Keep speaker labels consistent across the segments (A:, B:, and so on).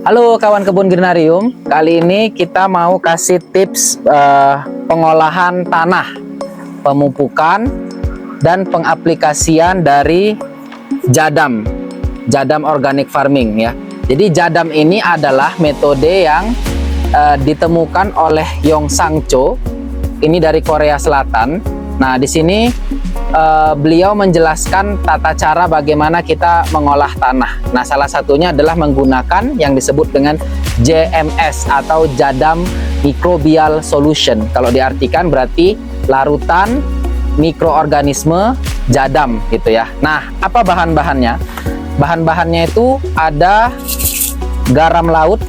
A: Halo kawan kebun Greenarium, kali ini kita mau kasih tips pengolahan tanah, pemupukan, dan pengaplikasian dari jadam organic farming ya. Jadi jadam ini adalah metode yang ditemukan oleh Yong Sang Cho, ini dari Korea Selatan. Nah di sini beliau menjelaskan tata cara bagaimana kita mengolah tanah. Nah, salah satunya adalah menggunakan yang disebut dengan JMS atau Jadam Microbial Solution. Kalau diartikan berarti larutan mikroorganisme jadam gitu ya. Nah, apa bahan-bahannya? Bahan-bahannya itu ada garam laut.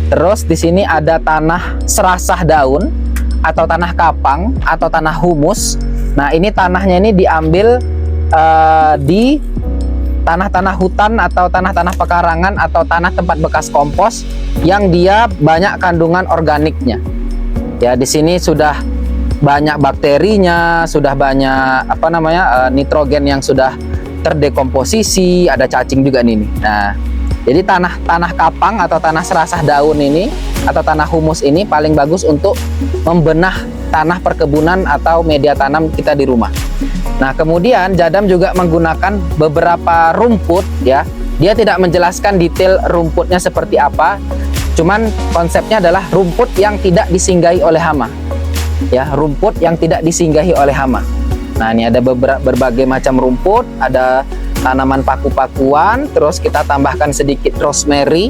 A: Terus di sini ada tanah serasah daun atau tanah kapang atau tanah humus. Nah ini tanahnya ini diambil di tanah-tanah hutan atau tanah-tanah pekarangan atau tanah tempat bekas kompos yang dia banyak kandungan organiknya. Ya di sini sudah banyak bakterinya, sudah banyak nitrogen yang sudah terdekomposisi, ada cacing juga nih. Nah jadi tanah kapang atau tanah serasah daun ini atau tanah humus ini paling bagus untuk membenah tanah perkebunan atau media tanam kita di rumah. Nah kemudian jadam juga menggunakan beberapa rumput ya. Dia tidak menjelaskan detail rumputnya seperti apa, cuman konsepnya adalah rumput yang tidak disinggahi oleh hama ya, rumput yang tidak disinggahi oleh hama. Nah ini ada berbagai macam rumput, ada tanaman paku-pakuan, terus kita tambahkan sedikit rosemary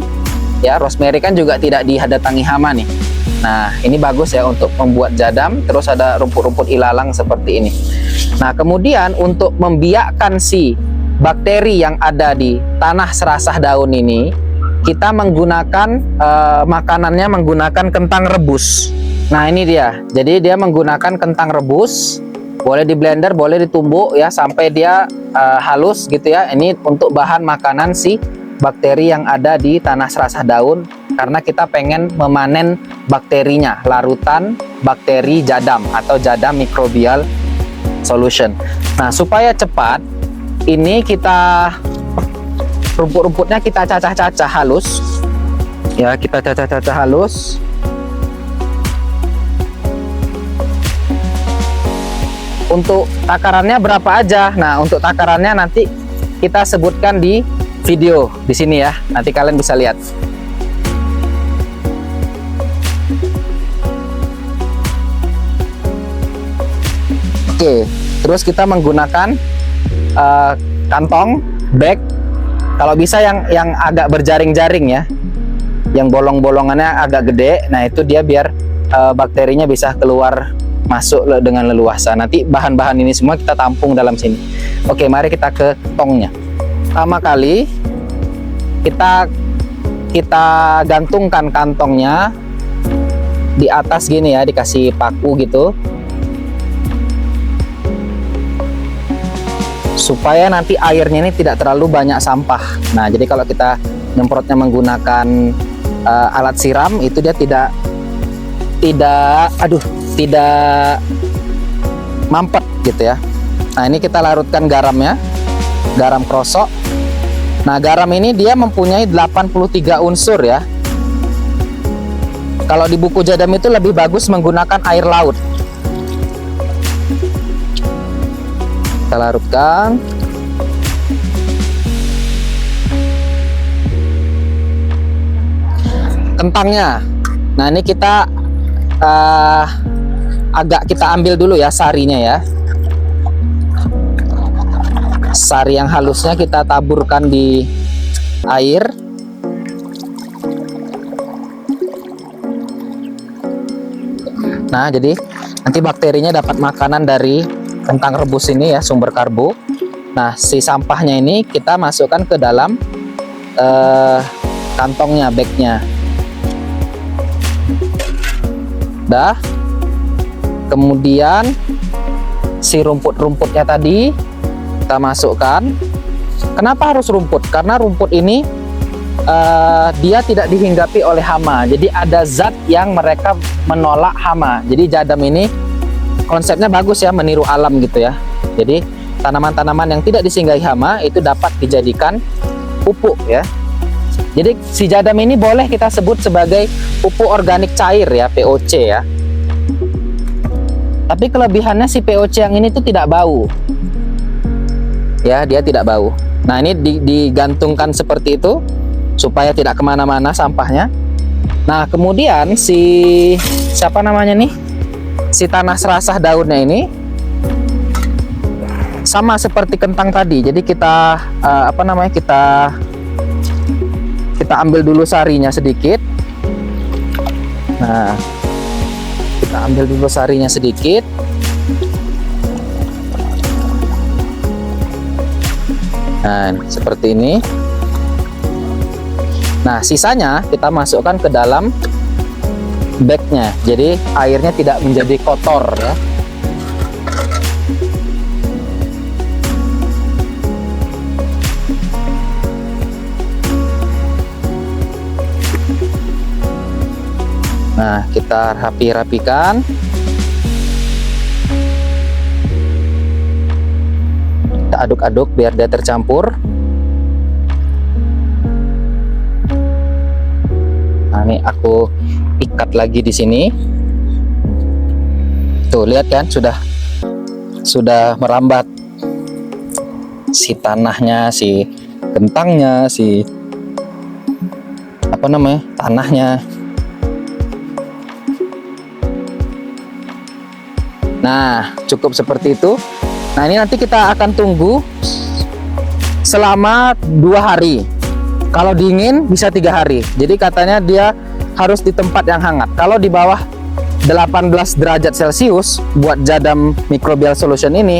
A: ya. Rosemary kan juga tidak didatangi hama nih. Nah ini bagus ya untuk membuat jadam. Terus ada rumput-rumput ilalang seperti ini. Nah kemudian untuk membiakkan si bakteri yang ada di tanah serasah daun ini, kita menggunakan makanannya menggunakan kentang rebus. Nah ini dia, jadi dia menggunakan kentang rebus. Boleh di blender, boleh ditumbuk ya sampai dia halus gitu ya. Ini untuk bahan makanan si bakteri yang ada di tanah serasah daun, karena kita pengen memanen bakterinya, larutan bakteri jadam atau jadam microbial solution. Nah supaya cepat, ini kita rumput-rumputnya kita cacah-cacah halus ya, kita cacah-cacah halus. Untuk takarannya berapa aja? Nah, untuk takarannya nanti kita sebutkan di video di sini ya. Nanti kalian bisa lihat. Oke, terus kita menggunakan kantong bag. Kalau bisa yang agak berjaring-jaring ya, yang bolong-bolongannya agak gede. Nah, itu dia biar bakterinya bisa keluar masuk dengan leluasa. Nanti bahan-bahan ini semua kita tampung dalam sini. Oke, mari kita ke tongnya. Pertama kali kita gantungkan kantongnya di atas gini ya, dikasih paku gitu supaya nanti airnya ini tidak terlalu banyak sampah. Nah jadi kalau kita nyemprotnya menggunakan alat siram, itu dia tidak mampet gitu ya. Nah ini kita larutkan garamnya, garam krosok. Nah garam ini dia mempunyai 83 unsur ya. Kalau di buku jadam itu lebih bagus menggunakan air laut. Kita larutkan. Kentangnya, nah ini kita agak kita ambil dulu ya sarinya ya. Sari yang halusnya kita taburkan di air. Nah jadi nanti bakterinya dapat makanan dari kentang rebus ini ya, sumber karbo. Nah si sampahnya ini kita masukkan ke dalam kantongnya, bagnya. Dah. Kemudian si rumput-rumputnya tadi kita masukkan. Kenapa harus rumput? Karena rumput ini dia tidak dihinggapi oleh hama. Jadi ada zat yang mereka menolak hama. Jadi jadam ini konsepnya bagus ya, meniru alam gitu ya. Jadi tanaman-tanaman yang tidak disinggahi hama itu dapat dijadikan pupuk ya. Jadi si jadam ini boleh kita sebut sebagai pupuk organik cair ya, POC ya. Tapi kelebihannya si POC yang ini tuh tidak bau. Ya, dia tidak bau. Nah, ini digantungkan seperti itu supaya tidak kemana-mana sampahnya. Nah, kemudian siapa namanya nih? Si tanah serasah daunnya ini sama seperti kentang tadi. Jadi kita kita ambil dulu sarinya sedikit. Nah, kita ambil dulu sarinya sedikit. Nah, seperti ini. Nah, sisanya kita masukkan ke dalam bagnya. Jadi airnya tidak menjadi kotor ya. Nah, kita rapikan. Kita aduk-aduk biar dia tercampur. Nah, ini aku ikat lagi di sini. Tuh, lihat kan sudah merambat si tanahnya, si kentangnya, si tanahnya. Nah, cukup seperti itu. Nah, ini nanti kita akan tunggu selama 2 hari. Kalau dingin bisa 3 hari. Jadi katanya dia harus di tempat yang hangat. Kalau di bawah 18 derajat Celcius buat jadam microbial solution ini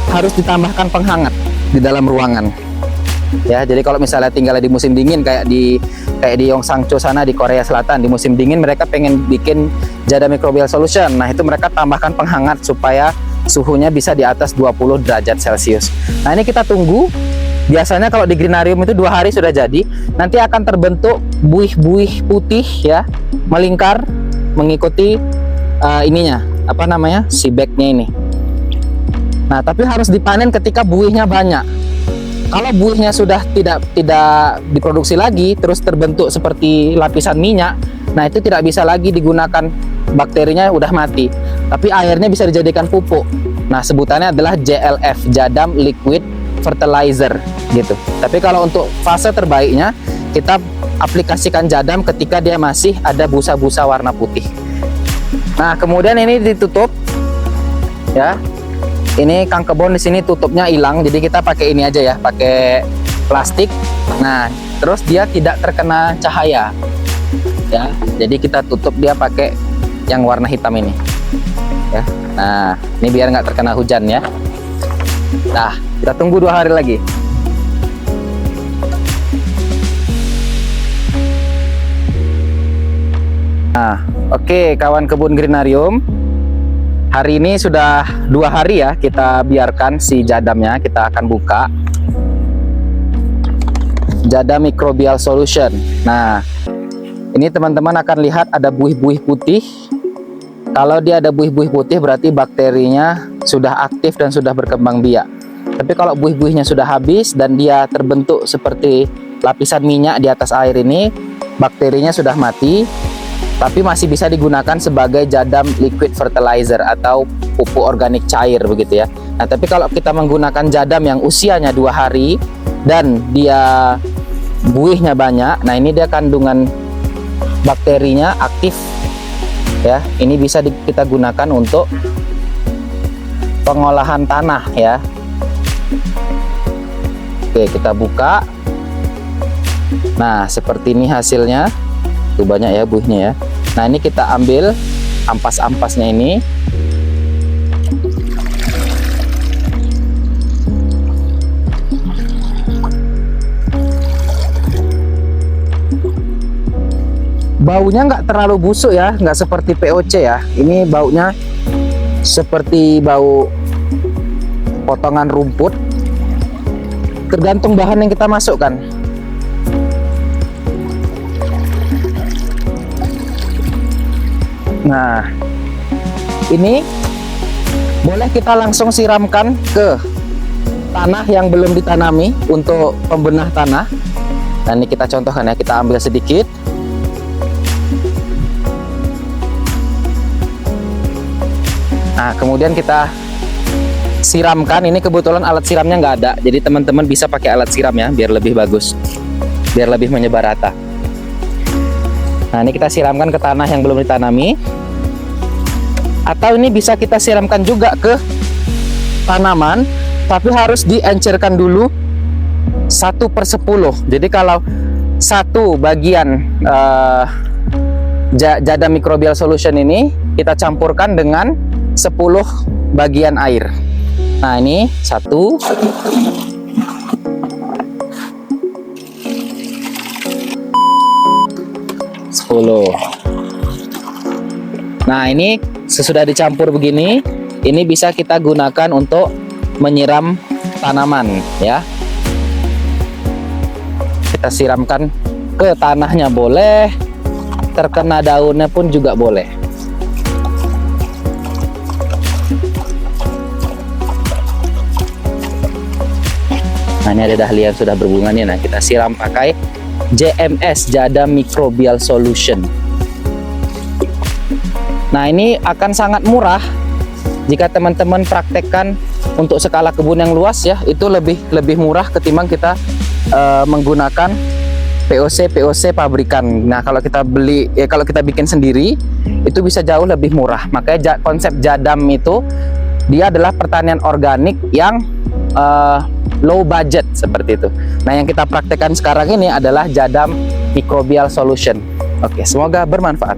A: harus ditambahkan penghangat di dalam ruangan. Ya, jadi kalau misalnya tinggal di musim dingin kayak di Yeongsancho sana di Korea Selatan, di musim dingin mereka pengen bikin jadam microbial solution. Nah, itu mereka tambahkan penghangat supaya suhunya bisa di atas 20 derajat Celcius. Nah, ini kita tunggu. Biasanya kalau di greenarium itu 2 hari sudah jadi. Nanti akan terbentuk buih-buih putih ya, melingkar mengikuti si bagnya ini. Nah, tapi harus dipanen ketika buihnya banyak. Kalau buihnya sudah tidak diproduksi lagi, terus terbentuk seperti lapisan minyak, nah itu tidak bisa lagi digunakan, bakterinya udah mati. Tapi airnya bisa dijadikan pupuk. Nah, sebutannya adalah JLF, Jadam Liquid Fertilizer gitu. Tapi kalau untuk fase terbaiknya, kita aplikasikan jadam ketika dia masih ada busa-busa warna putih. Nah, kemudian ini ditutup ya. Ini kang kebon di sini tutupnya hilang, jadi kita pakai ini aja ya, pakai plastik. Nah, terus dia tidak terkena cahaya ya, jadi kita tutup dia pakai yang warna hitam ini ya. Nah, ini biar nggak terkena hujan ya. Nah, kita tunggu 2 hari lagi. Nah, oke, kawan kebun greenarium, hari ini sudah 2 hari ya kita biarkan si jadamnya. Kita akan buka jadam microbial solution. Nah, ini teman-teman akan lihat ada buih-buih putih. Kalau dia ada buih-buih putih berarti bakterinya sudah aktif dan sudah berkembang biak. Tapi kalau buih-buihnya sudah habis dan dia terbentuk seperti lapisan minyak di atas air ini, bakterinya sudah mati. Tapi masih bisa digunakan sebagai jadam liquid fertilizer atau pupuk organik cair begitu ya. Nah, tapi kalau kita menggunakan jadam yang usianya 2 hari dan dia buihnya banyak, nah ini dia kandungan bakterinya aktif ya. Ini bisa kita gunakan untuk pengolahan tanah ya. Oke, kita buka. Nah, seperti ini hasilnya. Tuh banyak ya buihnya ya. Nah, ini kita ambil ampas-ampasnya ini. Baunya nggak terlalu busuk ya, nggak seperti POC ya. Ini baunya seperti bau potongan rumput. Tergantung bahan yang kita masukkan. Nah, ini boleh kita langsung siramkan ke tanah yang belum ditanami untuk pembenah tanah. Nah, ini kita contohkan ya, kita ambil sedikit. Nah, kemudian kita siramkan. Ini kebetulan alat siramnya nggak ada, jadi teman-teman bisa pakai alat siram ya, biar lebih bagus, biar lebih menyebar rata. Nah, ini kita siramkan ke tanah yang belum ditanami. Atau ini bisa kita siramkan juga ke tanaman, tapi harus diencerkan dulu 1/10. Jadi kalau satu bagian Jadam Microbial Solution ini kita campurkan dengan 10 bagian air. Nah, ini 1, 10. Nah, ini sesudah dicampur begini, ini bisa kita gunakan untuk menyiram tanaman ya. Kita siramkan ke tanahnya boleh, terkena daunnya pun juga boleh. Nah, ini ada dahlia yang sudah berbunga nih. Nah, kita siram pakai JMS, Jadam Microbial Solution. Nah, ini akan sangat murah jika teman-teman praktekkan untuk skala kebun yang luas ya. Itu lebih murah ketimbang kita menggunakan POC pabrikan. Nah, kalau kita beli kalau kita bikin sendiri itu bisa jauh lebih murah. Makanya konsep Jadam itu dia adalah pertanian organik yang low budget seperti itu. Nah, yang kita praktekkan sekarang ini adalah Jadam Microbial Solution. Oke, semoga bermanfaat.